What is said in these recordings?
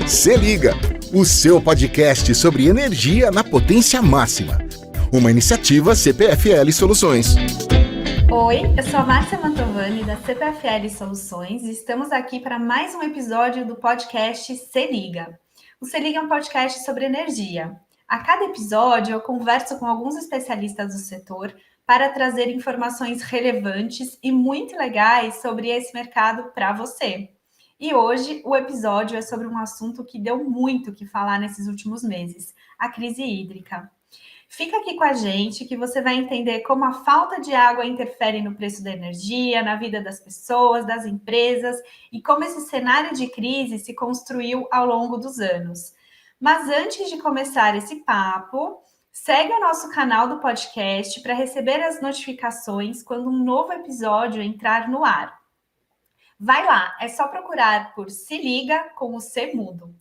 Se liga, o seu podcast sobre energia na potência máxima. Uma iniciativa CPFL Soluções. Oi, eu sou a Márcia Mantovani da CPFL Soluções e estamos aqui para mais um episódio do podcast Se Liga. O Se Liga é um podcast sobre energia. A cada episódio eu converso com alguns especialistas do setor para trazer informações relevantes e muito legais sobre esse mercado para você. E hoje o episódio é sobre um assunto que deu muito o que falar nesses últimos meses, a crise hídrica. Fica aqui com a gente que você vai entender como a falta de água interfere no preço da energia, na vida das pessoas, das empresas e como esse cenário de crise se construiu ao longo dos anos. Mas antes de começar esse papo, segue o nosso canal do podcast para receber as notificações quando um novo episódio entrar no ar. Vai lá, é só procurar por Se Liga com o C mudo.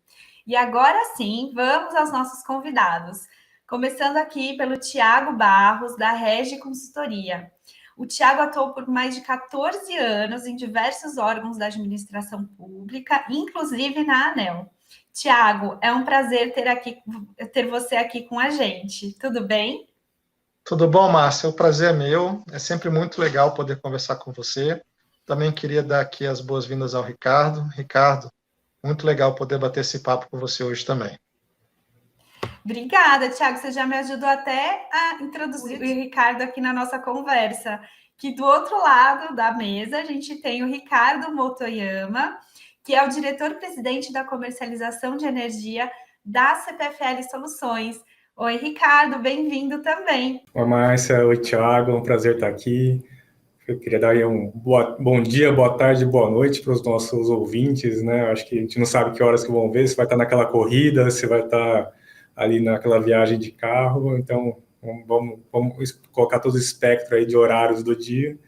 E agora sim, vamos aos nossos convidados. Começando aqui pelo Tiago Barros, da Regi Consultoria. O Tiago atuou por mais de 14 anos em diversos órgãos da administração pública, inclusive na ANEEL. Tiago, é um prazer ter você aqui com a gente. Tudo bem? Tudo bom, Márcia? O prazer é meu. É sempre muito legal poder conversar com você. Também queria dar aqui as boas-vindas ao Ricardo. Ricardo, muito legal poder bater esse papo com você hoje também. Obrigada, Tiago. Você já me ajudou até a introduzir o Ricardo aqui na nossa conversa. Que do outro lado da mesa a gente tem o Ricardo Motoyama, que é o diretor-presidente da comercialização de energia da CPFL Soluções. Oi, Ricardo, bem-vindo também. Oi, Márcia. Oi, Tiago. É um prazer estar aqui. Eu queria dar aí um bom dia, boa tarde, boa noite para os nossos ouvintes, né? Acho que a gente não sabe que horas que vão ver, se vai estar naquela corrida, se vai estar ali naquela viagem de carro. Então, vamos colocar todo o espectro aí de horários do dia.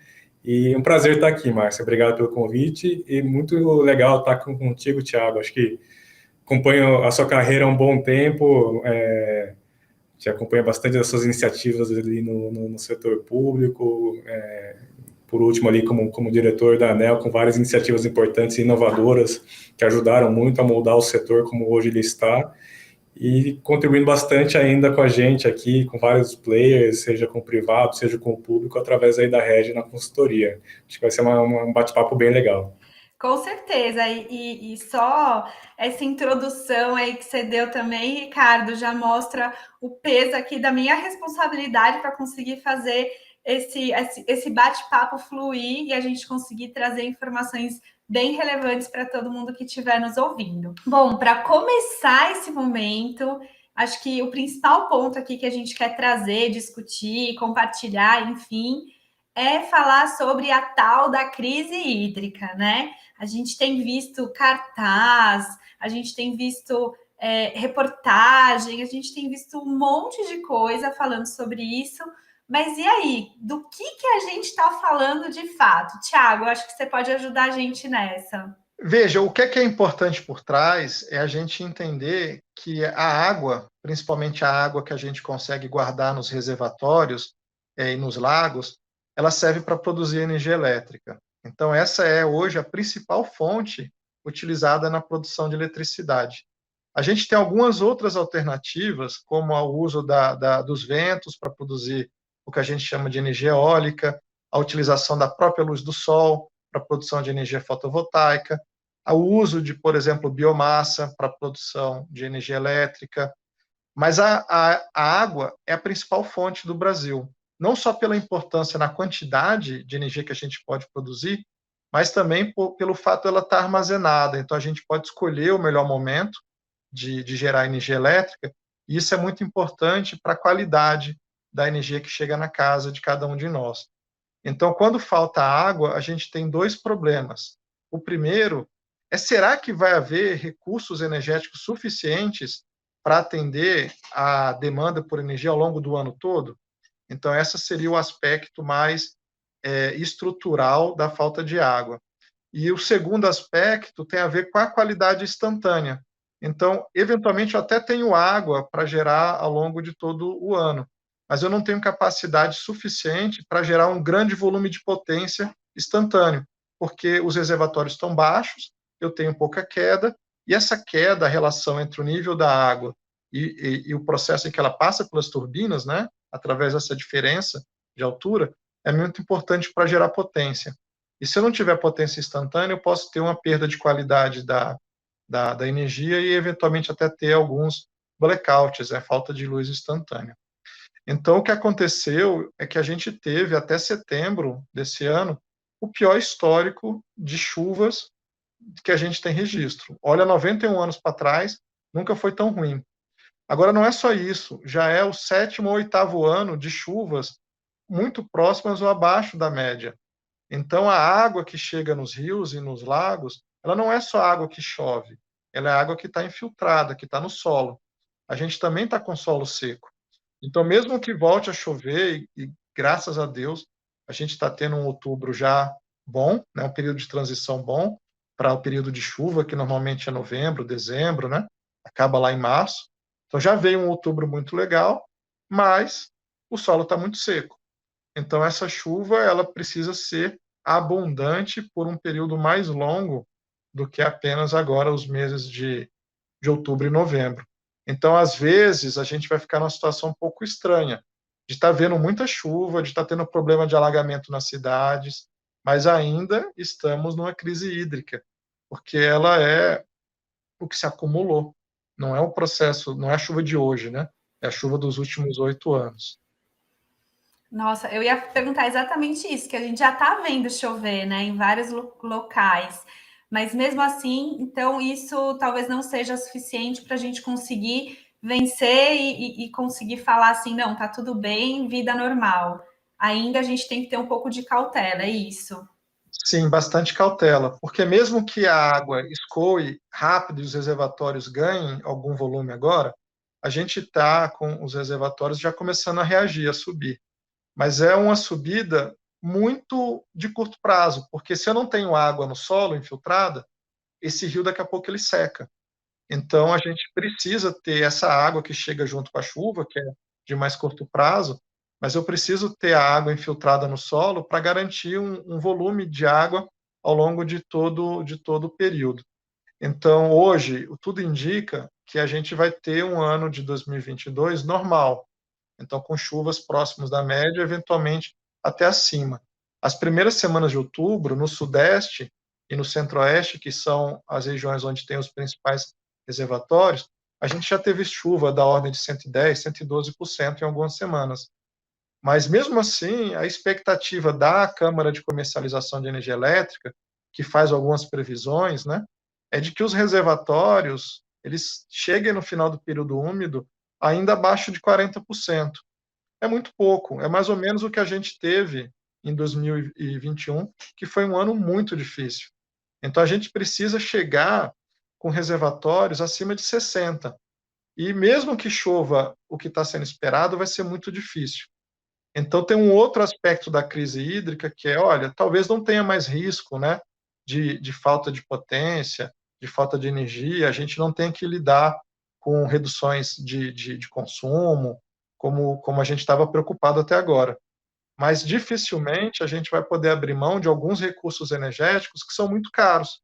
E é um prazer estar aqui, Márcia. Obrigado pelo convite e muito legal estar contigo, Tiago. Acho que acompanho a sua carreira há um bom tempo, te acompanha bastante das suas iniciativas ali no setor público, por último ali como diretor da ANEEL, com várias iniciativas importantes e inovadoras que ajudaram muito a moldar o setor como hoje ele está, e contribuindo bastante ainda com a gente aqui, com vários players, seja com o privado, seja com o público, através aí da Regi na consultoria. Acho que vai ser um bate-papo bem legal. Com certeza, e só essa introdução aí que você deu também, Ricardo, já mostra o peso aqui da minha responsabilidade para conseguir fazer esse bate-papo fluir e a gente conseguir trazer informações bem relevantes para todo mundo que estiver nos ouvindo. Bom, para começar esse momento, acho que o principal ponto aqui que a gente quer trazer, discutir, compartilhar, enfim, é falar sobre a tal da crise hídrica, né? A gente tem visto cartaz, a gente tem visto reportagem, a gente tem visto um monte de coisa falando sobre isso, mas e aí? Do que a gente está falando de fato? Tiago, acho que você pode ajudar a gente nessa. Veja, o que é importante por trás é a gente entender que a água, principalmente a água que a gente consegue guardar nos reservatórios e nos lagos, ela serve para produzir energia elétrica. Então, essa é hoje a principal fonte utilizada na produção de eletricidade. A gente tem algumas outras alternativas, como o uso dos ventos para produzir o que a gente chama de energia eólica, a utilização da própria luz do sol para a produção de energia fotovoltaica, o uso de, por exemplo, biomassa para a produção de energia elétrica. Mas a água é a principal fonte do Brasil, não só pela importância na quantidade de energia que a gente pode produzir, mas também pelo fato dela estar armazenada. Então, a gente pode escolher o melhor momento de gerar energia elétrica, e isso é muito importante para a qualidade da energia que chega na casa de cada um de nós. Então, quando falta água, a gente tem dois problemas. O primeiro é, será que vai haver recursos energéticos suficientes para atender a demanda por energia ao longo do ano todo? Então, esse seria o aspecto mais estrutural da falta de água. E o segundo aspecto tem a ver com a qualidade instantânea. Então, eventualmente, eu até tenho água para gerar ao longo de todo o ano, mas eu não tenho capacidade suficiente para gerar um grande volume de potência instantâneo, porque os reservatórios estão baixos, eu tenho pouca queda, E essa queda, a relação entre o nível da água e o processo em que ela passa pelas turbinas, né, através dessa diferença de altura, é muito importante para gerar potência. E se eu não tiver potência instantânea, eu posso ter uma perda de qualidade da energia e, eventualmente, até ter alguns blackouts, falta de luz instantânea. Então, o que aconteceu é que a gente teve, até setembro desse ano, o pior histórico de chuvas que a gente tem registro. Olha, 91 anos para trás, nunca foi tão ruim. Agora, não é só isso, já é o 7º ou 8º ano de chuvas muito próximas ou abaixo da média. Então, a água que chega nos rios e nos lagos, ela não é só água que chove, ela é água que está infiltrada, que está no solo. A gente também está com solo seco. Então, mesmo que volte a chover, e graças a Deus, a gente está tendo um outubro já bom, né, um período de transição bom para o período de chuva, que normalmente é novembro, dezembro, né, acaba lá em março. Então, já veio um outubro muito legal, mas o solo está muito seco. Então, essa chuva ela precisa ser abundante por um período mais longo do que apenas agora os meses de outubro e novembro. Então, às vezes, a gente vai ficar numa situação um pouco estranha, de estar vendo muita chuva, de estar tendo problema de alagamento nas cidades, mas ainda estamos numa crise hídrica, porque ela é o que se acumulou. Não é o processo, não é a chuva de hoje, né? É a chuva dos últimos 8 anos. Nossa, eu ia perguntar exatamente isso, que a gente já está vendo chover, né, em vários locais, mas mesmo assim, então isso talvez não seja suficiente para a gente conseguir vencer e conseguir falar assim, não, tá tudo bem, vida normal. Ainda a gente tem que ter um pouco de cautela, é isso? Sim, bastante cautela, porque mesmo que a água escoe rápido e os reservatórios ganhem algum volume agora, a gente está com os reservatórios já começando a reagir, a subir. Mas é uma subida muito de curto prazo, porque se eu não tenho água no solo infiltrada, esse rio daqui a pouco ele seca. Então a gente precisa ter essa água que chega junto com a chuva, que é de mais curto prazo, mas eu preciso ter a água infiltrada no solo para garantir um volume de água ao longo de todo o período. Então hoje tudo indica que a gente vai ter um ano de 2022 normal, então com chuvas próximas da média, eventualmente até acima. As primeiras semanas de outubro, no sudeste e no centro-oeste, que são as regiões onde tem os principais reservatórios, a gente já teve chuva da ordem de 110%, 112% em algumas semanas. Mas, mesmo assim, a expectativa da Câmara de Comercialização de Energia Elétrica, que faz algumas previsões, né, é de que os reservatórios eles cheguem no final do período úmido ainda abaixo de 40%. É muito pouco, é mais ou menos o que a gente teve em 2021, que foi um ano muito difícil. Então, a gente precisa chegar com reservatórios acima de 60. E mesmo que chova o que está sendo esperado, vai ser muito difícil. Então, tem um outro aspecto da crise hídrica que é, olha, talvez não tenha mais risco, né, de falta de potência, de falta de energia, a gente não tem que lidar com reduções de consumo, como a gente estava preocupado até agora. Mas dificilmente a gente vai poder abrir mão de alguns recursos energéticos que são muito caros,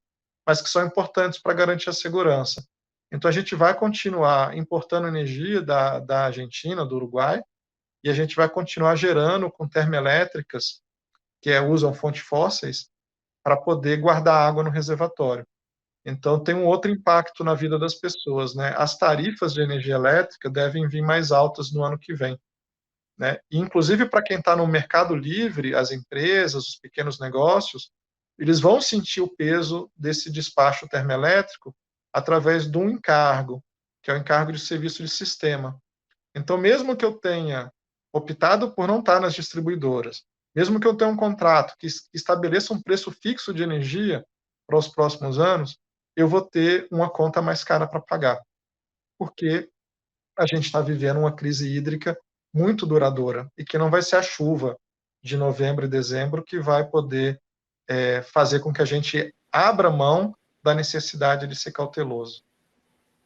mas que são importantes para garantir a segurança. Então, a gente vai continuar importando energia da Argentina, do Uruguai, e a gente vai continuar gerando com termoelétricas que usam fontes fósseis para poder guardar água no reservatório. Então, tem um outro impacto na vida das pessoas, né? As tarifas de energia elétrica devem vir mais altas no ano que vem, né? E, inclusive, para quem está no mercado livre, as empresas, os pequenos negócios, eles vão sentir o peso desse despacho termoelétrico através de um encargo, que é o encargo de serviço de sistema. Então, mesmo que eu tenha optado por não estar nas distribuidoras, mesmo que eu tenha um contrato que estabeleça um preço fixo de energia para os próximos anos, eu vou ter uma conta mais cara para pagar, porque a gente está vivendo uma crise hídrica muito duradoura e que não vai ser a chuva de novembro e dezembro que vai poder fazer com que a gente abra mão da necessidade de ser cauteloso.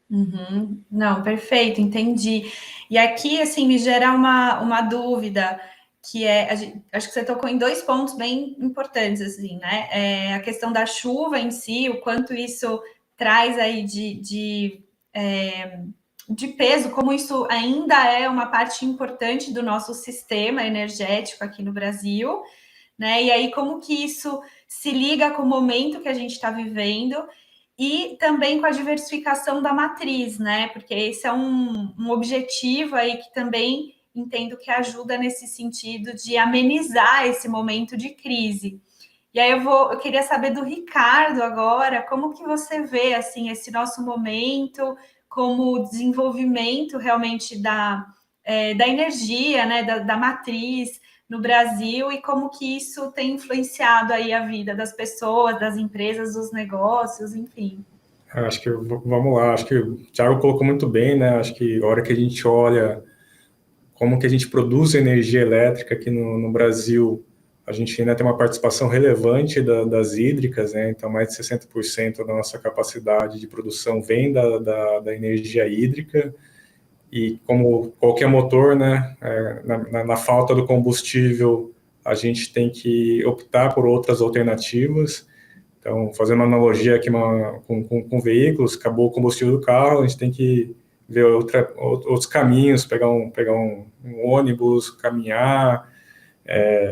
Uhum. Não, perfeito, entendi. E aqui, assim, me gera uma dúvida, que é, acho que você tocou em 2 pontos bem importantes, assim, né? A questão da chuva em si, o quanto isso traz aí de peso, como isso ainda é uma parte importante do nosso sistema energético aqui no Brasil, né? E aí, como que isso se liga com o momento que a gente está vivendo e também com a diversificação da matriz, né? Porque esse é um objetivo aí que também entendo que ajuda nesse sentido de amenizar esse momento de crise. E aí eu queria saber do Ricardo agora, como que você vê assim esse nosso momento como desenvolvimento realmente da energia, né, da matriz no Brasil e como que isso tem influenciado aí a vida das pessoas, das empresas, dos negócios, enfim. Acho que, vamos lá, acho que o Thiago colocou muito bem, né? Acho que a hora que a gente olha como que a gente produz energia elétrica aqui no Brasil, a gente ainda tem uma participação relevante das hídricas, né? Então, mais de 60% da nossa capacidade de produção vem da energia hídrica. E como qualquer motor, né, na falta do combustível, a gente tem que optar por outras alternativas. Então, fazendo uma analogia aqui com veículos, acabou o combustível do carro, a gente tem que ver outros caminhos, pegar um ônibus, caminhar,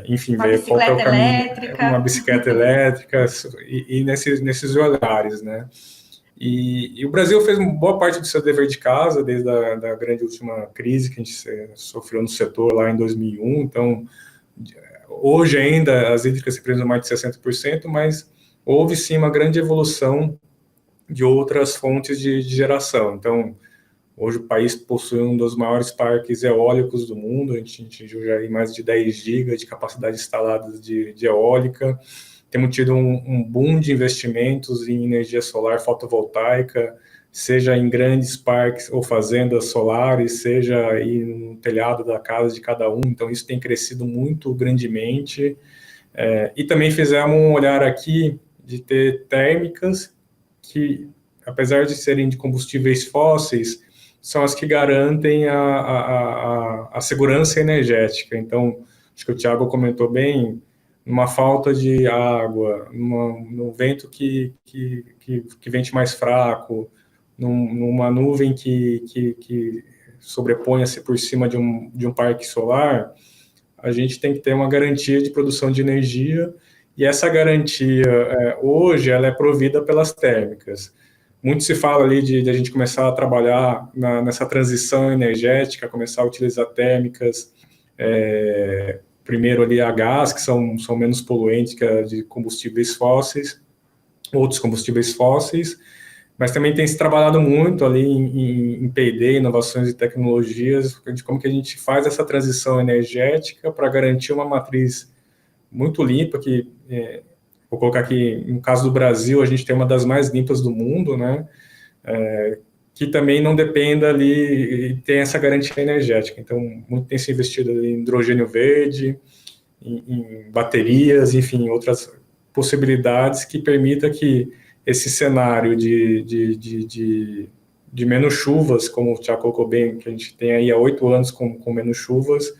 enfim, Uma ver qual é o caminho, elétrica. uma bicicleta elétrica, e nesses olhares, né? E o Brasil fez uma boa parte do seu dever de casa desde da grande última crise que a gente sofreu no setor lá em 2001. Então, hoje ainda as hídricas representam mais de 60%, mas houve sim uma grande evolução de outras fontes de geração. Então, hoje o país possui um dos maiores parques eólicos do mundo, a gente atingiu já mais de 10 gigas de capacidade instalada de eólica. Temos tido um boom de investimentos em energia solar fotovoltaica, seja em grandes parques ou fazendas solares, seja aí no telhado da casa de cada um. Então, isso tem crescido muito grandemente. E também fizemos um olhar aqui de ter térmicas que, apesar de serem de combustíveis fósseis, são as que garantem a segurança energética. Então, acho que o Thiago comentou bem, numa falta de água, num vento que vente mais fraco, numa nuvem que sobreponha-se por cima de um parque solar, a gente tem que ter uma garantia de produção de energia, e essa garantia, hoje, ela é provida pelas térmicas. Muito se fala ali de a gente começar a trabalhar nessa transição energética, começar a utilizar térmicas, primeiro ali a gás, que são menos poluentes que a de combustíveis fósseis, outros combustíveis fósseis, mas também tem se trabalhado muito ali em P&D, inovações e tecnologias, de como que a gente faz essa transição energética para garantir uma matriz muito limpa, que vou colocar aqui, no caso do Brasil, a gente tem uma das mais limpas do mundo, né? Que também não dependa ali e tem essa garantia energética. Então, muito tem se investido em hidrogênio verde, em baterias, enfim, outras possibilidades que permita que esse cenário de menos chuvas, como o Thiago colocou bem, que a gente tem aí há 8 anos com menos chuvas,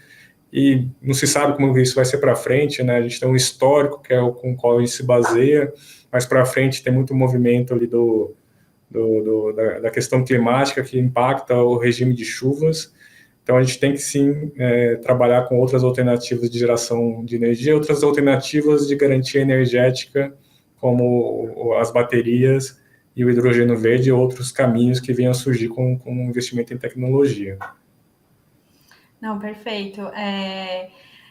e não se sabe como isso vai ser para frente, né? A gente tem um histórico que é o com o qual a gente se baseia, mas para frente tem muito movimento ali da questão climática que impacta o regime de chuvas. Então, a gente tem que, sim, trabalhar com outras alternativas de geração de energia, outras alternativas de garantia energética, como as baterias e o hidrogênio verde e outros caminhos que venham a surgir com investimento em tecnologia. Não, perfeito.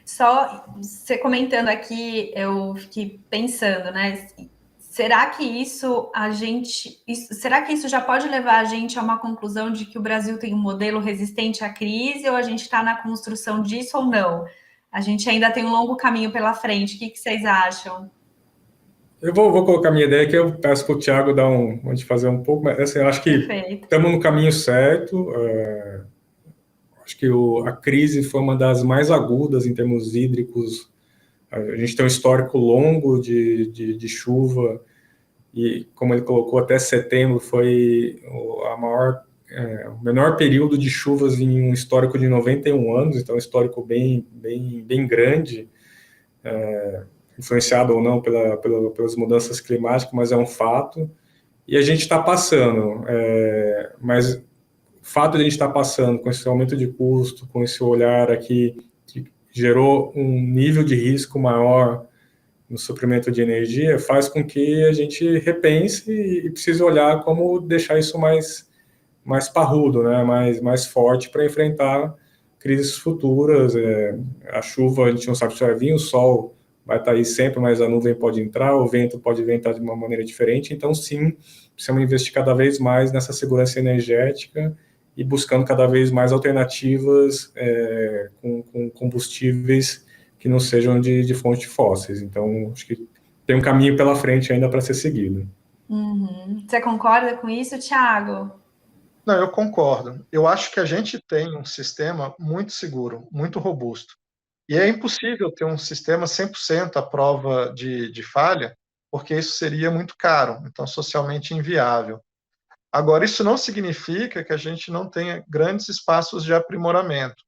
Só você comentando aqui, eu fiquei pensando, né? Será que isso já pode levar a gente a uma conclusão de que o Brasil tem um modelo resistente à crise, ou a gente está na construção disso ou não? A gente ainda tem um longo caminho pela frente. O que vocês acham? Eu vou colocar minha ideia aqui, eu peço para o Thiago a gente fazer um pouco, mas assim, eu acho que estamos no caminho certo. Acho que a crise foi uma das mais agudas em termos hídricos. A gente tem um histórico longo de chuva, e como ele colocou, até setembro foi o menor período de chuvas em um histórico de 91 anos, então um histórico bem grande, influenciado ou não pelas mudanças climáticas, mas é um fato. E a gente está passando, mas o fato de a gente estar passando com esse aumento de custo, com esse olhar aqui, que gerou um nível de risco maior no suprimento de energia, faz com que a gente repense e precise olhar como deixar isso mais parrudo, né? mais forte para enfrentar crises futuras. A chuva, a gente não sabe se vai vir, o sol vai estar aí sempre, mas a nuvem pode entrar, o vento pode ventar de uma maneira diferente. Então, sim, precisamos investir cada vez mais nessa segurança energética e buscando cada vez mais alternativas com combustíveis que não sejam de fontes fósseis. Então, acho que tem um caminho pela frente ainda para ser seguido. Uhum. Você concorda com isso, Thiago? Não, eu concordo. Eu acho que a gente tem um sistema muito seguro, muito robusto. E é impossível ter um sistema 100% à prova de falha, porque isso seria muito caro, então socialmente inviável. Agora, isso não significa que a gente não tenha grandes espaços de aprimoramento.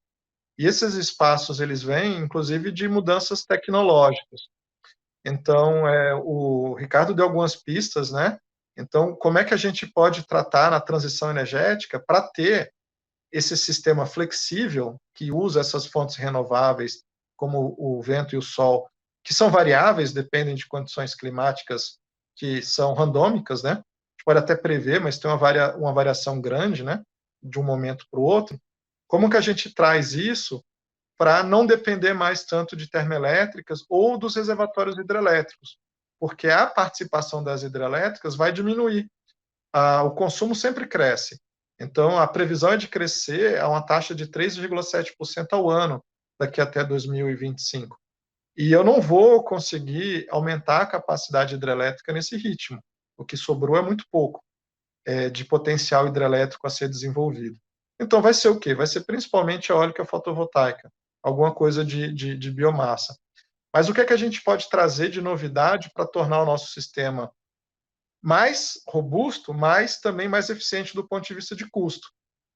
E esses espaços, eles vêm, inclusive, de mudanças tecnológicas. Então, o Ricardo deu algumas pistas, né? Então, como é que a gente pode tratar na transição energética para ter esse sistema flexível que usa essas fontes renováveis, como o vento e o sol, que são variáveis, dependem de condições climáticas que são randômicas, né? A gente pode até prever, mas tem uma variação grande, né? De um momento para o outro. Como que a gente traz isso para não depender mais tanto de termoelétricas ou dos reservatórios hidrelétricos? Porque a participação das hidrelétricas vai diminuir. O consumo sempre cresce. Então, a previsão é de crescer a uma taxa de 3,7% ao ano, daqui até 2025. E eu não vou conseguir aumentar a capacidade hidrelétrica nesse ritmo. O que sobrou é muito pouco de potencial hidrelétrico a ser desenvolvido. Então, vai ser o quê? Vai ser principalmente a eólica fotovoltaica, alguma coisa de biomassa. Mas o que é que a gente pode trazer de novidade para tornar o nosso sistema mais robusto, mas também mais eficiente do ponto de vista de custo?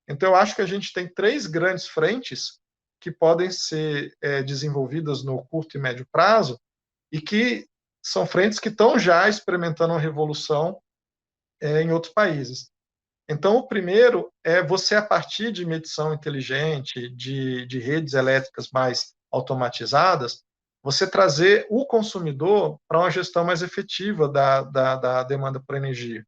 Então, eu acho que a gente tem 3 grandes frentes que podem ser desenvolvidas no curto e médio prazo e que são frentes que estão já experimentando uma revolução em outros países. Então, o primeiro é você, a partir de medição inteligente, de redes elétricas mais automatizadas, você trazer o consumidor para uma gestão mais efetiva da demanda por energia.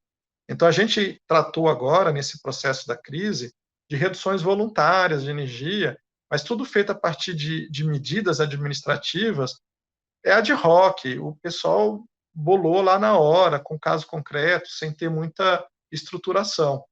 Então, a gente tratou agora, nesse processo da crise, de reduções voluntárias de energia, mas tudo feito a partir de medidas administrativas ad hoc. O pessoal bolou lá na hora, com caso concreto, sem ter muita estruturação.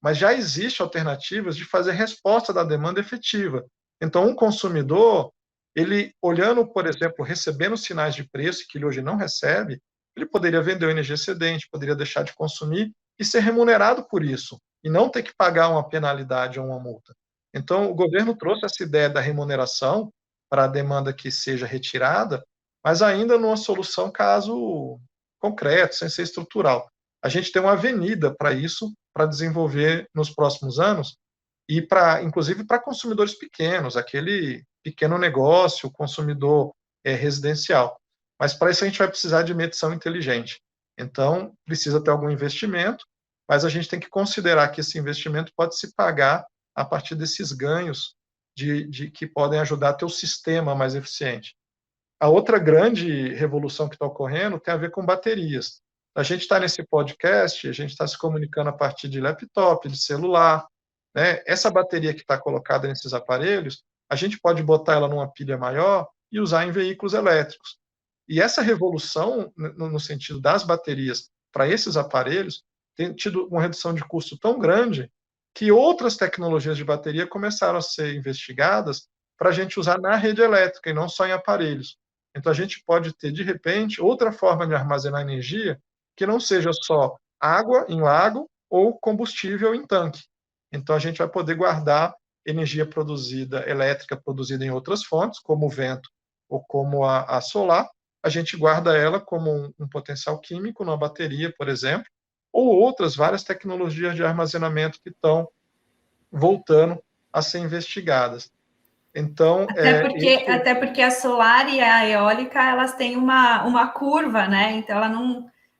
Mas já existem alternativas de fazer resposta da demanda efetiva. Então, um consumidor, ele olhando, por exemplo, recebendo sinais de preço que ele hoje não recebe, ele poderia vender o energia excedente, poderia deixar de consumir e ser remunerado por isso, e não ter que pagar uma penalidade ou uma multa. Então, o governo trouxe essa ideia da remuneração para a demanda que seja retirada, mas ainda numa solução caso concreto, sem ser estrutural. A gente tem uma avenida para isso, para desenvolver nos próximos anos, e inclusive para consumidores pequenos, aquele pequeno negócio, consumidor residencial. Mas para isso a gente vai precisar de medição inteligente. Então, precisa ter algum investimento, mas a gente tem que considerar que esse investimento pode se pagar a partir desses ganhos que podem ajudar a ter o sistema mais eficiente. A outra grande revolução que está ocorrendo tem a ver com baterias. A gente está nesse podcast, a gente está se comunicando a partir de laptop, de celular, né? Essa bateria que está colocada nesses aparelhos, a gente pode botar ela numa pilha maior e usar em veículos elétricos. E essa revolução, no sentido das baterias para esses aparelhos, tem tido uma redução de custo tão grande que outras tecnologias de bateria começaram a ser investigadas para a gente usar na rede elétrica e não só em aparelhos. Então, a gente pode ter, de repente, outra forma de armazenar energia que não seja só água em lago ou combustível em tanque. Então, a gente vai poder guardar energia produzida, elétrica produzida em outras fontes, como o vento ou como a solar. A gente guarda ela como um potencial químico numa bateria, por exemplo, ou outras várias tecnologias de armazenamento que estão voltando a ser investigadas. Então, até porque a solar e a eólica, elas têm uma curva, né? Então, ela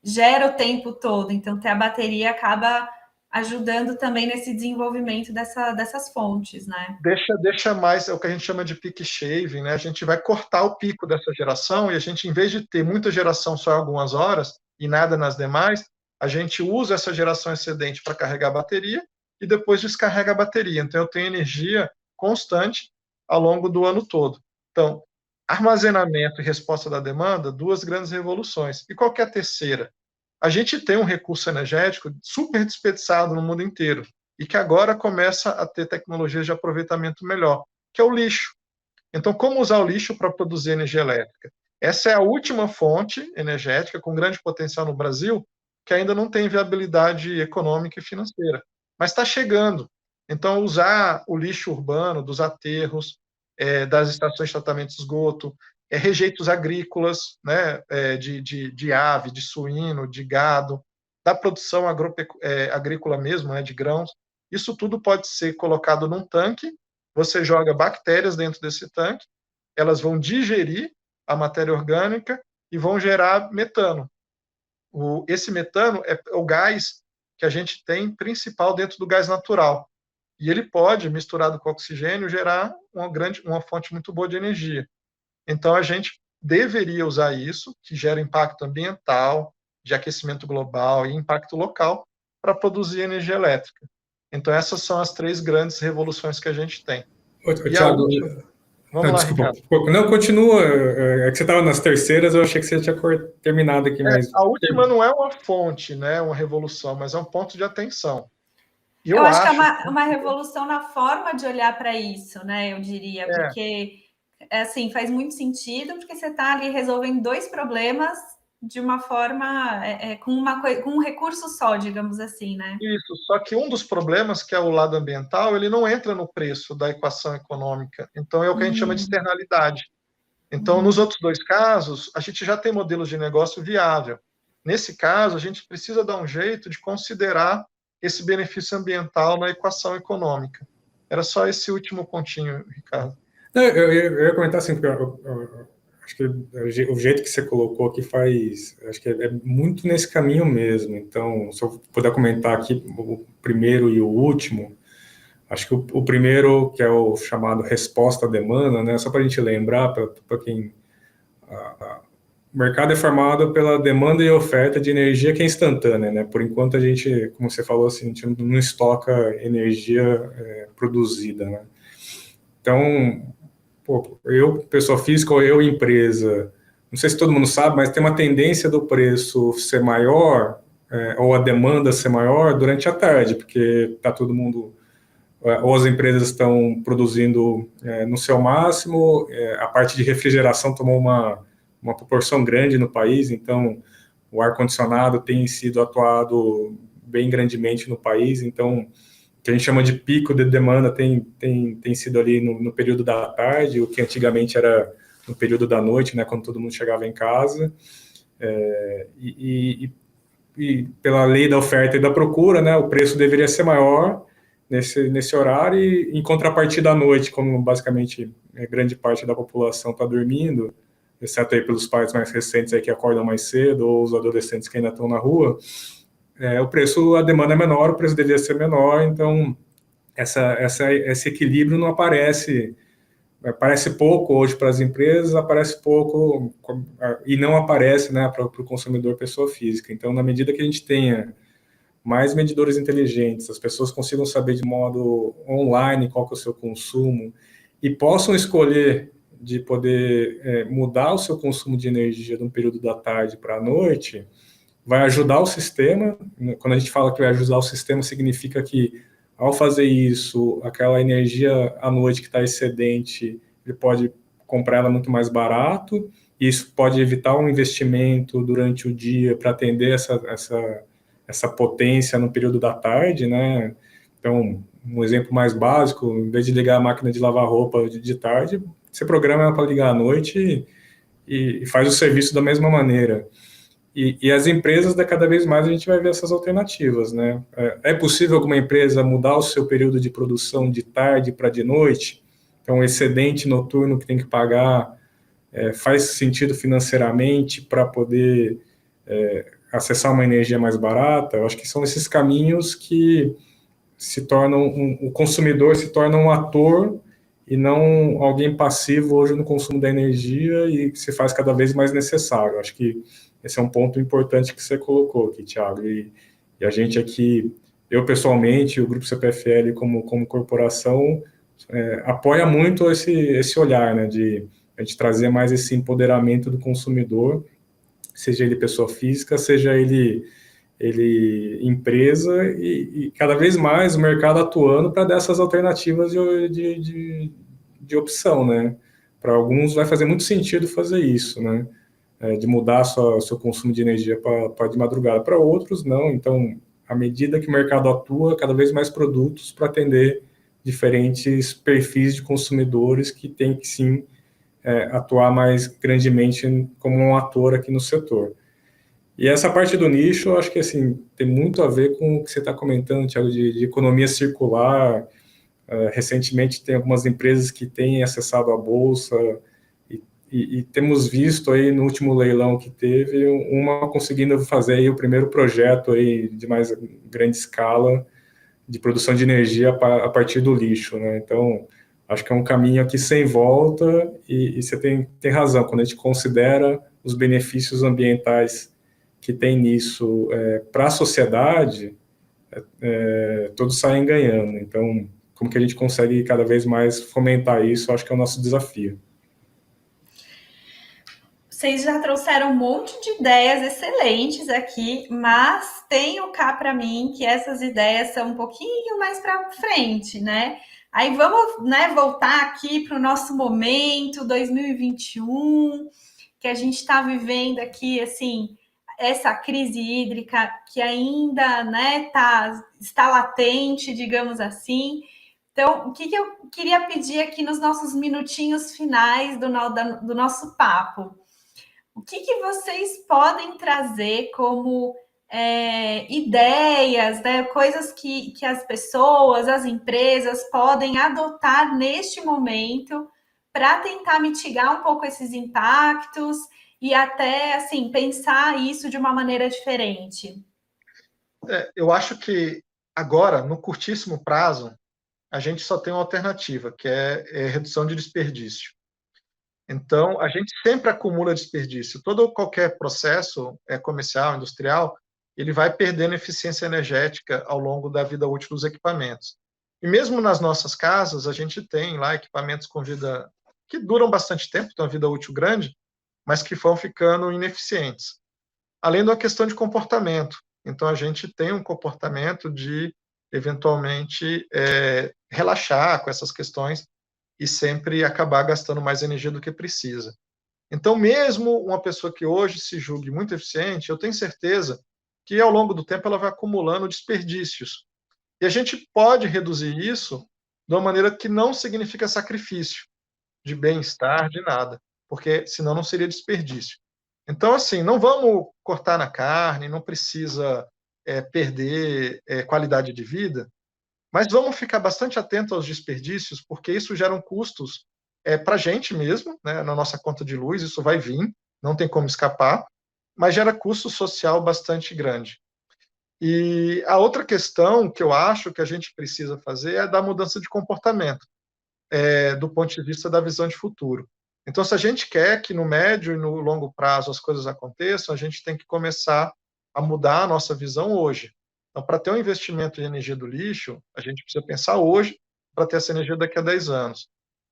gera o tempo todo. Então, ter a bateria acaba ajudando também nesse desenvolvimento dessas fontes, né? Deixa mais, é o que a gente chama de peak shaving, né? A gente vai cortar o pico dessa geração e a gente, em vez de ter muita geração só em algumas horas e nada nas demais, a gente usa essa geração excedente para carregar a bateria e depois descarrega a bateria. Então, eu tenho energia constante ao longo do ano todo. Então, armazenamento e resposta da demanda, duas grandes revoluções. E qual que é a terceira? A gente tem um recurso energético super desperdiçado no mundo inteiro e que agora começa a ter tecnologias de aproveitamento melhor, que é o lixo. Então, como usar o lixo para produzir energia elétrica? Essa é a última fonte energética com grande potencial no Brasil, que ainda não tem viabilidade econômica e financeira, mas está chegando. Então, usar o lixo urbano, dos aterros, das estações de tratamento de esgoto, rejeitos agrícolas, né, de ave, de suíno, de gado, da produção agrícola mesmo, né, de grãos. Isso tudo pode ser colocado num tanque, você joga bactérias dentro desse tanque, elas vão digerir a matéria orgânica e vão gerar metano. Esse metano é o gás que a gente tem principal dentro do gás natural. E ele pode, misturado com oxigênio, gerar uma fonte muito boa de energia. Então, a gente deveria usar isso, que gera impacto ambiental, de aquecimento global e impacto local, para produzir energia elétrica. Então, essas são as três grandes revoluções que a gente tem. Tiago, vamos lá, desculpa. Ricardo. Não, continua. É que você estava nas terceiras, eu achei que você tinha terminado aqui. Mas... A última não é uma fonte, né, uma revolução, mas é um ponto de atenção. Eu acho que é uma revolução na forma de olhar para isso, né? Eu diria, porque assim, faz muito sentido, porque você está ali resolvendo dois problemas de uma forma, com um recurso só, digamos assim, né? Isso, só que um dos problemas, que é o lado ambiental, ele não entra no preço da equação econômica. Então, é o que a gente chama de externalidade. Então, nos outros dois casos, a gente já tem modelos de negócio viável. Nesse caso, a gente precisa dar um jeito de considerar esse benefício ambiental na equação econômica. Era só esse último pontinho, Ricardo. Não, eu ia comentar assim, acho que o jeito que você colocou aqui acho que é muito nesse caminho mesmo. Então, se eu puder comentar aqui o primeiro e o último, acho que o primeiro, que é o chamado resposta à demanda, né, só para a gente lembrar, para quem... O mercado é formado pela demanda e oferta de energia que é instantânea, né? Por enquanto a gente, como você falou, assim, a gente não estoca energia produzida, né? Então, eu, pessoa física, ou eu, empresa, não sei se todo mundo sabe, mas tem uma tendência do preço ser maior, ou a demanda ser maior durante a tarde, porque está todo mundo, ou as empresas estão produzindo no seu máximo, a parte de refrigeração tomou uma proporção grande no país, então o ar-condicionado tem sido atuado bem grandemente no país, então o que a gente chama de pico de demanda tem sido ali no período da tarde, o que antigamente era no período da noite, né, quando todo mundo chegava em casa, e pela lei da oferta e da procura, né, o preço deveria ser maior nesse horário, e em contrapartida à noite, como basicamente grande parte da população está dormindo, exceto aí pelos pais mais recentes aí que acordam mais cedo, ou os adolescentes que ainda estão na rua, a demanda é menor, o preço deveria ser menor, então esse equilíbrio não aparece pouco hoje para as empresas, aparece pouco e não aparece, né, para o consumidor pessoa física. Então, na medida que a gente tenha mais medidores inteligentes, as pessoas consigam saber de modo online qual que é o seu consumo e possam escolher de poder mudar o seu consumo de energia de um período da tarde para a noite, vai ajudar o sistema. Quando a gente fala que vai ajudar o sistema, significa que, ao fazer isso, aquela energia à noite que está excedente, ele pode comprar ela muito mais barato, e isso pode evitar um investimento durante o dia para atender essa potência no período da tarde, né? Então, um exemplo mais básico, em vez de ligar a máquina de lavar roupa de tarde, você programa ela para ligar à noite e faz o serviço da mesma maneira. E as empresas, cada vez mais, a gente vai ver essas alternativas, né? É possível alguma empresa mudar o seu período de produção de tarde para de noite? Então, o excedente noturno que tem que pagar faz sentido financeiramente para poder acessar uma energia mais barata. Eu acho que são esses caminhos que se tornam o consumidor se torna um ator e não alguém passivo hoje no consumo da energia, e que se faz cada vez mais necessário. Acho que esse é um ponto importante que você colocou aqui, Thiago. E a gente aqui, eu pessoalmente, o Grupo CPFL como corporação, apoia muito esse olhar, né, de a gente trazer mais esse empoderamento do consumidor, seja ele pessoa física, seja ele empresa, e cada vez mais o mercado atuando para dar essas alternativas de opção, né? Para alguns vai fazer muito sentido fazer isso, né? De mudar seu consumo de energia para de madrugada. Para outros, não. Então, à medida que o mercado atua, cada vez mais produtos para atender diferentes perfis de consumidores que tem que, sim, atuar mais grandemente como um ator aqui no setor. E essa parte do nicho, eu acho que assim, tem muito a ver com o que você está comentando, Thiago, de economia circular. Recentemente, tem algumas empresas que têm acessado a bolsa, e temos visto aí no último leilão que teve, uma conseguindo fazer aí o primeiro projeto aí de mais grande escala de produção de energia a partir do lixo, né? Então, acho que é um caminho aqui sem volta, e você tem razão, quando a gente considera os benefícios ambientais que tem nisso para a sociedade, todos saem ganhando. Então, como que a gente consegue cada vez mais fomentar isso, acho que é o nosso desafio. Vocês já trouxeram um monte de ideias excelentes aqui, mas tenho cá para mim que essas ideias são um pouquinho mais para frente, né? Aí vamos, né, voltar aqui para o nosso momento 2021, que a gente está vivendo aqui, assim, essa crise hídrica que ainda, né, está latente, digamos assim. Então, o que eu queria pedir aqui nos nossos minutinhos finais do nosso papo? O que vocês podem trazer como ideias, né, coisas que as pessoas, as empresas podem adotar neste momento para tentar mitigar um pouco esses impactos e até, assim, pensar isso de uma maneira diferente? Eu acho que agora, no curtíssimo prazo, a gente só tem uma alternativa, que é redução de desperdício. Então, a gente sempre acumula desperdício. Qualquer processo comercial, industrial, ele vai perdendo eficiência energética ao longo da vida útil dos equipamentos. E mesmo nas nossas casas, a gente tem lá equipamentos com vida que duram bastante tempo, tem uma vida útil grande, mas que vão ficando ineficientes. Além da questão de comportamento. Então, a gente tem um comportamento de, eventualmente, relaxar com essas questões e sempre acabar gastando mais energia do que precisa. Então, mesmo uma pessoa que hoje se julgue muito eficiente, eu tenho certeza que, ao longo do tempo, ela vai acumulando desperdícios. E a gente pode reduzir isso de uma maneira que não significa sacrifício de bem-estar, de nada, porque senão não seria desperdício. Então, assim, não vamos cortar na carne, não precisa perder qualidade de vida, mas vamos ficar bastante atentos aos desperdícios, porque isso geram custos para a gente mesmo, né, na nossa conta de luz, isso vai vir, não tem como escapar, mas gera custo social bastante grande. E a outra questão que eu acho que a gente precisa fazer é da mudança de comportamento, do ponto de vista da visão de futuro. Então, se a gente quer que no médio e no longo prazo as coisas aconteçam, a gente tem que começar a mudar a nossa visão hoje. Então, para ter um investimento em energia do lixo, a gente precisa pensar hoje para ter essa energia daqui a 10 anos.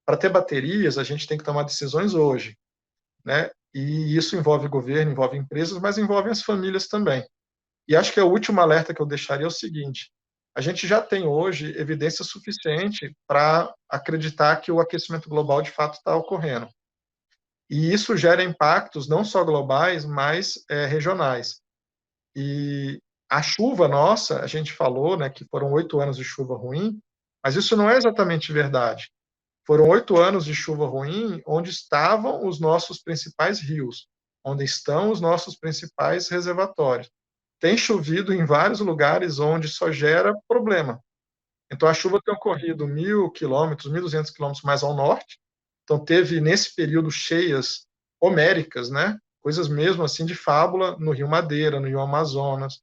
Para ter baterias, a gente tem que tomar decisões hoje, né? E isso envolve governo, envolve empresas, mas envolve as famílias também. E acho que o último alerta que eu deixaria é o seguinte: a gente já tem hoje evidência suficiente para acreditar que o aquecimento global de fato está ocorrendo. E isso gera impactos não só globais, mas regionais. E a chuva nossa, a gente falou, né, que foram 8 anos de chuva ruim, mas isso não é exatamente verdade. Foram 8 anos de chuva ruim onde estavam os nossos principais rios, onde estão os nossos principais reservatórios. Tem chovido em vários lugares onde só gera problema. Então, a chuva tem ocorrido 1.000 quilômetros, 1.200 quilômetros mais ao norte. Então, teve, nesse período, cheias homéricas, né? coisas mesmo assim de fábula, no Rio Madeira, no Rio Amazonas,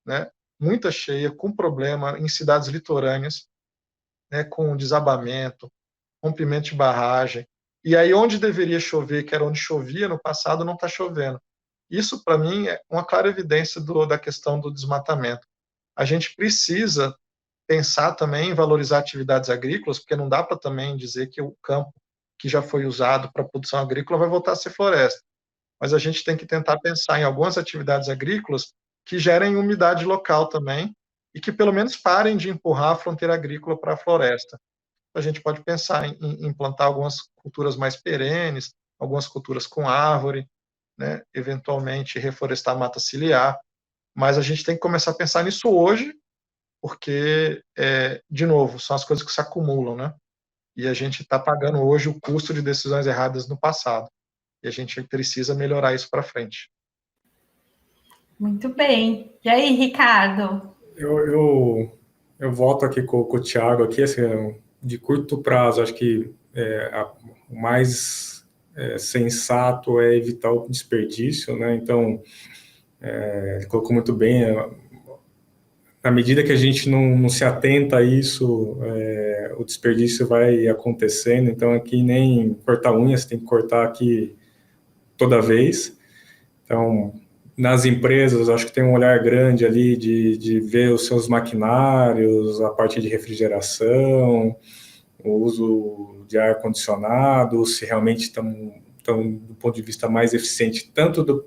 né? Muita cheia, com problema em cidades litorâneas, né? Com desabamento, rompimento de barragem. E aí, onde deveria chover, que era onde chovia no passado, não está chovendo. Isso, para mim, é uma clara evidência da questão do desmatamento. A gente precisa pensar também em valorizar atividades agrícolas, porque não dá para também dizer que o campo que já foi usado para produção agrícola vai voltar a ser floresta. Mas a gente tem que tentar pensar em algumas atividades agrícolas que gerem umidade local também e que pelo menos parem de empurrar a fronteira agrícola para a floresta. A gente pode pensar em plantar algumas culturas mais perenes, algumas culturas com árvore, né? Eventualmente reflorestar a mata ciliar, mas a gente tem que começar a pensar nisso hoje, porque, de novo, são as coisas que se acumulam, né? E a gente está pagando hoje o custo de decisões erradas no passado. E a gente precisa melhorar isso para frente. Muito bem. E aí, Ricardo? Eu volto aqui com o Thiago, aqui, assim, de curto prazo, acho que o mais sensato é evitar o desperdício, né? Então, ele colocou muito bem, na medida que a gente não se atenta a isso, o desperdício vai acontecendo. Então, aqui nem cortar unha, você tem que cortar aqui toda vez. Então, nas empresas, acho que tem um olhar grande ali de ver os seus maquinários, a parte de refrigeração, o uso de ar-condicionado, se realmente estão do ponto de vista mais eficiente, tanto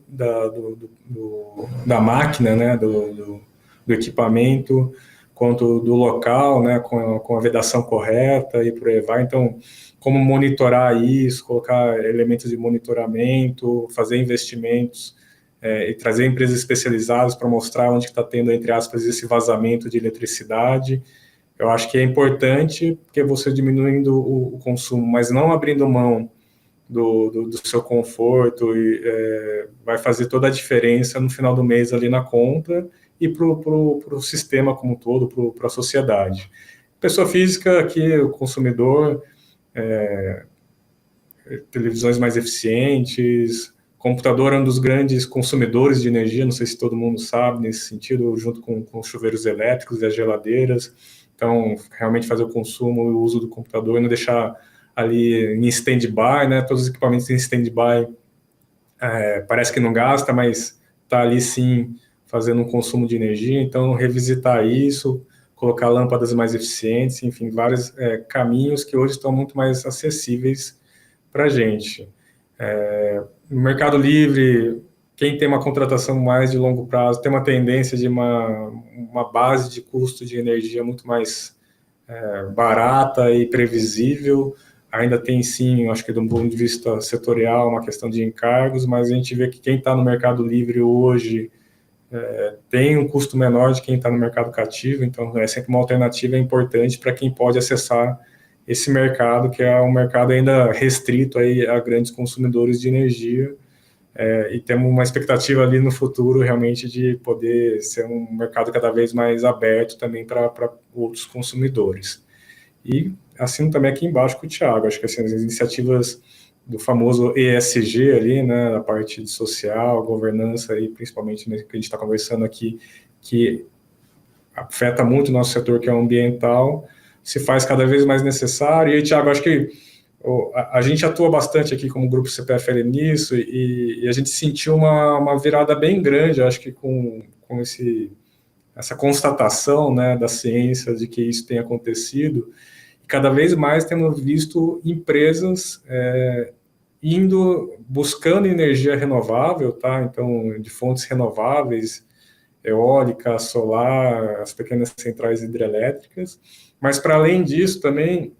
da máquina, né, do equipamento, quanto do local, né, com a vedação correta e por aí vai. Então, como monitorar isso, colocar elementos de monitoramento, fazer investimentos e trazer empresas especializadas para mostrar onde está tendo, entre aspas, esse vazamento de eletricidade. Eu acho que é importante, porque você diminuindo o consumo, mas não abrindo mão do seu conforto, vai fazer toda a diferença no final do mês ali na conta e para o sistema como um todo, para a sociedade. Pessoa física, aqui o consumidor, televisões mais eficientes, computador é um dos grandes consumidores de energia, não sei se todo mundo sabe nesse sentido, junto com os chuveiros elétricos e as geladeiras. Então, realmente fazer o consumo e o uso do computador e não deixar ali em stand-by, né? Todos os equipamentos em stand-by parece que não gasta, mas está ali sim fazendo um consumo de energia. Então, revisitar isso, colocar lâmpadas mais eficientes, enfim, vários caminhos que hoje estão muito mais acessíveis para a gente. No Mercado Livre, quem tem uma contratação mais de longo prazo tem uma tendência de uma base de custo de energia muito mais barata e previsível. Ainda tem sim, acho que do ponto de vista setorial, uma questão de encargos, mas a gente vê que quem está no Mercado Livre hoje tem um custo menor de quem está no mercado cativo, então é sempre uma alternativa importante para quem pode acessar esse mercado, que é um mercado ainda restrito aí a grandes consumidores de energia, e temos uma expectativa ali no futuro realmente de poder ser um mercado cada vez mais aberto também para outros consumidores. E assim também aqui embaixo com o Thiago, acho que assim, as iniciativas do famoso ESG ali, né, a parte de social, governança, e principalmente né, que a gente está conversando aqui, que afeta muito o nosso setor, que é o ambiental, se faz cada vez mais necessário. E aí, Thiago, acho que a gente atua bastante aqui como grupo CPFL nisso, e a gente sentiu uma virada bem grande, acho que com essa constatação, né, da ciência de que isso tem acontecido. E cada vez mais temos visto empresas buscando energia renovável, tá? Então, de fontes renováveis, eólica, solar, as pequenas centrais hidrelétricas, mas para além disso também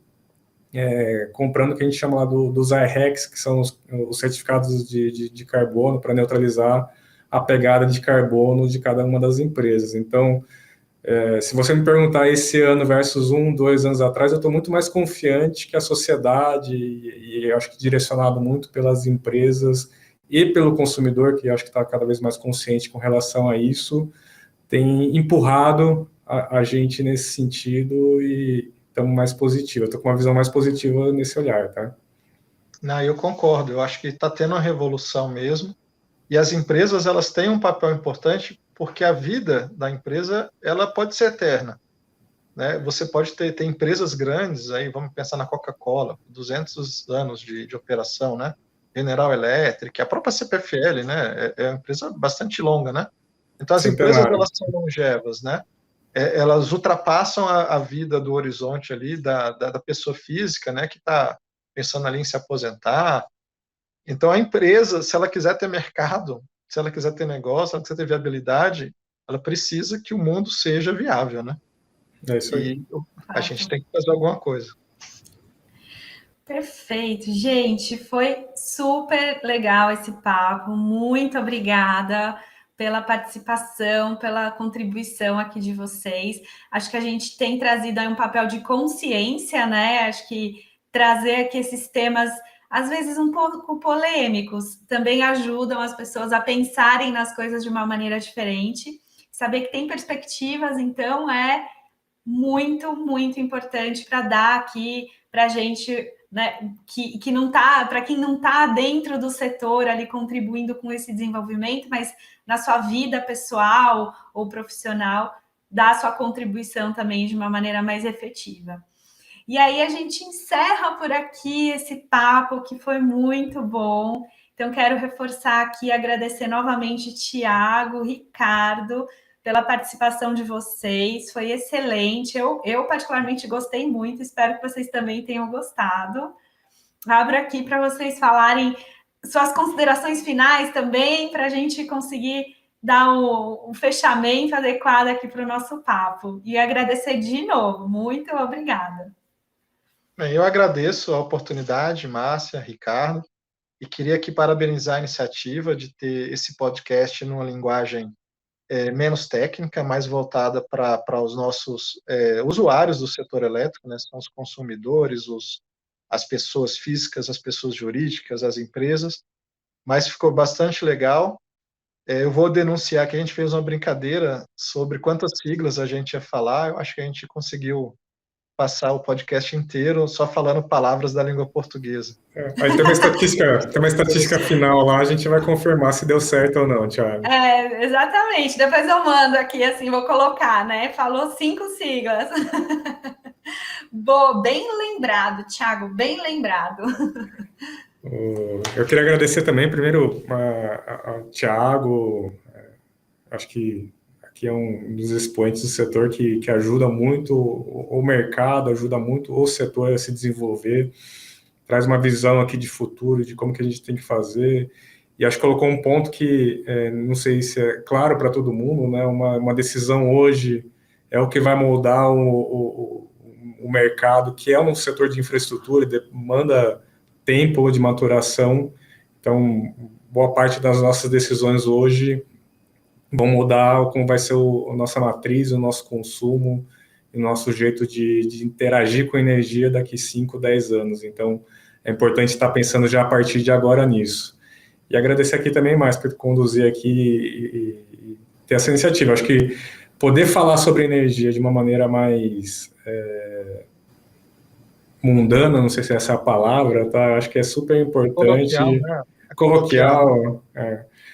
comprando o que a gente chama lá dos IRECs, que são os certificados de carbono para neutralizar a pegada de carbono de cada uma das empresas. Então, se você me perguntar esse ano versus 2 anos atrás, eu estou muito mais confiante que a sociedade, e acho que direcionado muito pelas empresas e pelo consumidor, que acho que está cada vez mais consciente com relação a isso, tem empurrado a gente nesse sentido e estamos mais positivos. Eu estou com uma visão mais positiva nesse olhar, tá? Não, eu concordo. Eu acho que está tendo uma revolução mesmo. E as empresas, elas têm um papel importante porque a vida da empresa, ela pode ser eterna, né? Você pode ter empresas grandes, aí vamos pensar na Coca-Cola, 200 anos de operação, né? General Electric, a própria CPFL, né? É uma empresa bastante longa, né? Então, as empresas, Centenário. elas são longevas, né? Elas ultrapassam a vida do horizonte ali da pessoa física, né? Que está pensando ali em se aposentar. Então, a empresa, se ela quiser ter mercado, se ela quiser ter negócio, se ela quiser ter viabilidade, ela precisa que o mundo seja viável, né? É isso aí. E a gente tem que fazer alguma coisa. Perfeito, gente, foi super legal esse papo. Muito obrigada pela participação, pela contribuição aqui de vocês. Acho que a gente tem trazido aí um papel de consciência, né? Acho que trazer aqui esses temas, às vezes um pouco polêmicos, também ajudam as pessoas a pensarem nas coisas de uma maneira diferente. Saber que tem perspectivas, então, é muito, muito importante para dar aqui para a gente, né, que não tá, para quem não está dentro do setor ali contribuindo com esse desenvolvimento, mas na sua vida pessoal ou profissional, dar a sua contribuição também de uma maneira mais efetiva. E aí a gente encerra por aqui esse papo que foi muito bom. Então, quero reforçar aqui, agradecer novamente Tiago, Ricardo, pela participação de vocês. Foi excelente. Eu particularmente gostei muito, espero que vocês também tenham gostado. Abro aqui para vocês falarem suas considerações finais também, para a gente conseguir dar um fechamento adequado aqui para o nosso papo. E agradecer de novo. Muito obrigada. Bem, eu agradeço a oportunidade, Márcia, Ricardo, e queria aqui parabenizar a iniciativa de ter esse podcast numa linguagem menos técnica, mais voltada para os nossos usuários do setor elétrico, né? São os consumidores, as pessoas físicas, as pessoas jurídicas, as empresas, mas ficou bastante legal. Eu vou denunciar que a gente fez uma brincadeira sobre quantas siglas a gente ia falar, eu acho que a gente conseguiu passar o podcast inteiro só falando palavras da língua portuguesa. Aí tem uma estatística final lá, a gente vai confirmar se deu certo ou não, Thiago. Exatamente. Depois eu mando aqui, assim, vou colocar, né? Falou 5 siglas. Boa, bem lembrado, Thiago, bem lembrado. Eu queria agradecer também, primeiro, ao Thiago, acho que aqui é um dos expoentes do setor que ajuda muito o mercado, ajuda muito o setor a se desenvolver, traz uma visão aqui de futuro, de como que a gente tem que fazer, e acho que colocou um ponto que, não sei se é claro para todo mundo, né? Uma decisão hoje é o que vai moldar o mercado, que é um setor de infraestrutura, demanda tempo de maturação, então boa parte das nossas decisões hoje vão mudar como vai ser a nossa matriz, o nosso consumo, o nosso jeito de interagir com a energia daqui 5, 10 anos. Então, é importante estar pensando já a partir de agora nisso. E agradecer aqui também mais por conduzir aqui e ter essa iniciativa. Acho que poder falar sobre energia de uma maneira mais mundana, não sei se essa é a palavra, tá? Acho que é super importante. Coloquial, né? Coloquial.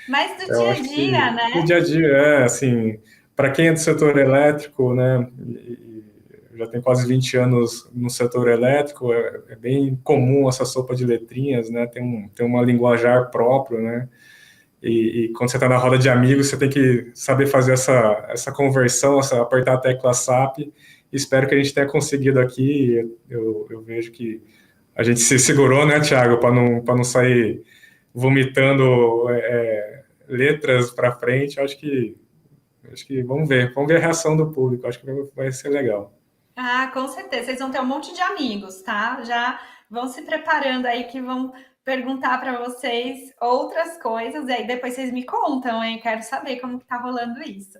Mas do dia a dia, né? Do dia a dia, assim, para quem é do setor elétrico, né, já tem quase 20 anos no setor elétrico, é bem comum essa sopa de letrinhas, né, tem uma linguajar próprio, né, e quando você está na roda de amigos, você tem que saber fazer essa conversão, apertar a tecla SAP. Espero que a gente tenha conseguido aqui. Eu vejo que a gente se segurou, né, Thiago, para não sair vomitando letras para frente. Acho que vamos ver a reação do público. Acho que vai ser legal. Com certeza. Vocês vão ter um monte de amigos, tá? Já vão se preparando aí que vão perguntar para vocês outras coisas, e aí depois vocês me contam, hein? Quero saber como que tá rolando isso.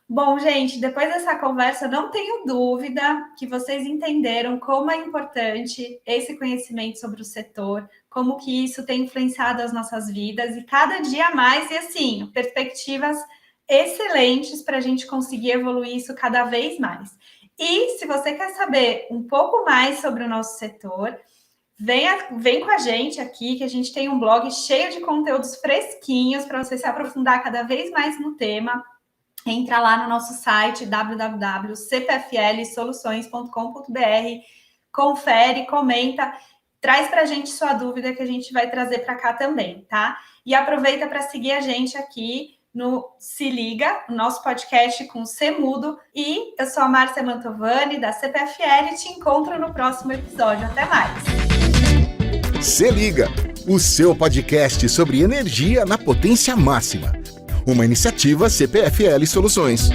Bom, gente, depois dessa conversa, não tenho dúvida que vocês entenderam como é importante esse conhecimento sobre o setor, como que isso tem influenciado as nossas vidas, e cada dia mais, e assim, perspectivas excelentes para a gente conseguir evoluir isso cada vez mais. E se você quer saber um pouco mais sobre o nosso setor, Vem com a gente aqui, que a gente tem um blog cheio de conteúdos fresquinhos para você se aprofundar cada vez mais no tema. Entra lá no nosso site www.cpflsoluções.com.br, confere, comenta, traz para a gente sua dúvida que a gente vai trazer para cá também, tá? E aproveita para seguir a gente aqui no Se Liga, o nosso podcast com C mudo. E eu sou a Márcia Mantovani, da CPFL, e te encontro no próximo episódio. Até mais! Se Liga, o seu podcast sobre energia na potência máxima. Uma iniciativa CPFL Soluções.